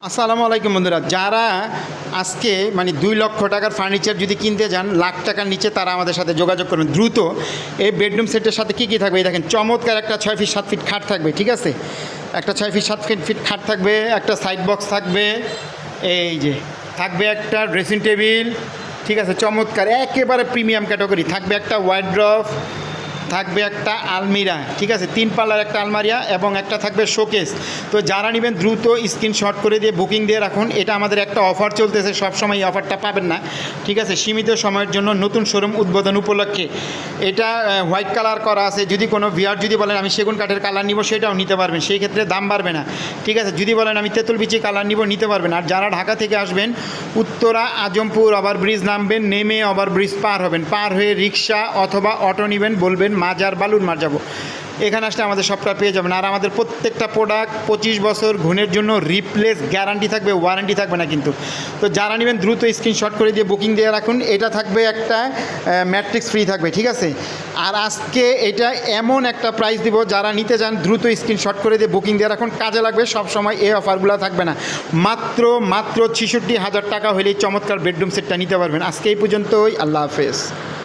আসসালামু আলাইকুম বন্ধুরা, যারা আজকে মানে 2 লক্ষ টাকার ফার্নিচার যদি কিনতে যান লাখ টাকার নিচে, তারা আমাদের সাথে যোগাযোগ করবেন দ্রুত। এই বেডরুম সেটের সাথে কী কী থাকবে এই দেখেন। চমৎকার একটা 6 ফিট 7 ফিট খাট থাকবে, ঠিক আছে। একটা 6 ফিট 7 ফিট খাট থাকবে, একটা সাইড বক্স থাকবে, এই যে থাকবে একটা ড্রেসিং টেবিল, ঠিক আছে। চমৎকার একেবারে প্রিমিয়াম ক্যাটাগরি থাকবে। একটা ওয়ার্ড্রপ থাকবে, একটা আলমিরা, ঠিক আছে। 3 পাল্লার একটা আলমারিয়া এবং একটা থাকবে শোকেস। তো যারা নেবেন দ্রুত স্ক্রিনশট করে দিয়ে বুকিং দিয়ে রাখুন। এটা আমাদের একটা অফার চলতেছে, সবসময় এই অফারটা পাবেন না, ঠিক আছে। সীমিত সময়ের জন্য নতুন শোরুম উদ্বোধন উপলক্ষে এটা হোয়াইট কালার করা আছে। যদি কোনো ভিআর যদি বলেন আমি সেগুন কাঠের কালার নিব, সেটাও নিতে পারবেন, সেই ক্ষেত্রে দাম বাড়বে না, ঠিক আছে। যদি বলেন আমি তেঁতুল বিচি কালার নিব, নিতে পারবেন। আর যারা ঢাকা থেকে আসবেন, উত্তরা আজমপুর ওভারব্রিজ নামবেন, নেমে ওভারব্রিজ পার হবেন, পার হয়ে রিক্সা অথবা অটো নেবেন, বলবেন মাজার বালুর মার যাবো, এখানে আসলে আমাদের সবটা পেয়ে যাবেন। আর আমাদের প্রত্যেকটা প্রোডাক্ট 25 বছর ঘুণের জন্য রিপ্লেস গ্যারান্টি থাকবে, ওয়ারেন্টি থাকবে না কিন্তু। তো যারা নেবেন দ্রুত স্ক্রিনশট করে দিয়ে বুকিং দিয়ে রাখুন। এটা থাকবে একটা ম্যাট্রিক্স ফ্রি থাকবে, ঠিক আছে। আর আজকে এটা এমন একটা প্রাইস দিব, যারা নিতে চান দ্রুত স্ক্রিনশট করে দিয়ে বুকিং দিয়ে রাখুন, কাজে লাগবে। সব সময় এই অফারগুলো থাকবে না। মাত্র 66,000 টাকা হলেই চমৎকার বেডরুম সেটটা নিতে পারবেন। আজকে এই পর্যন্তই, আল্লাহ হাফেজ।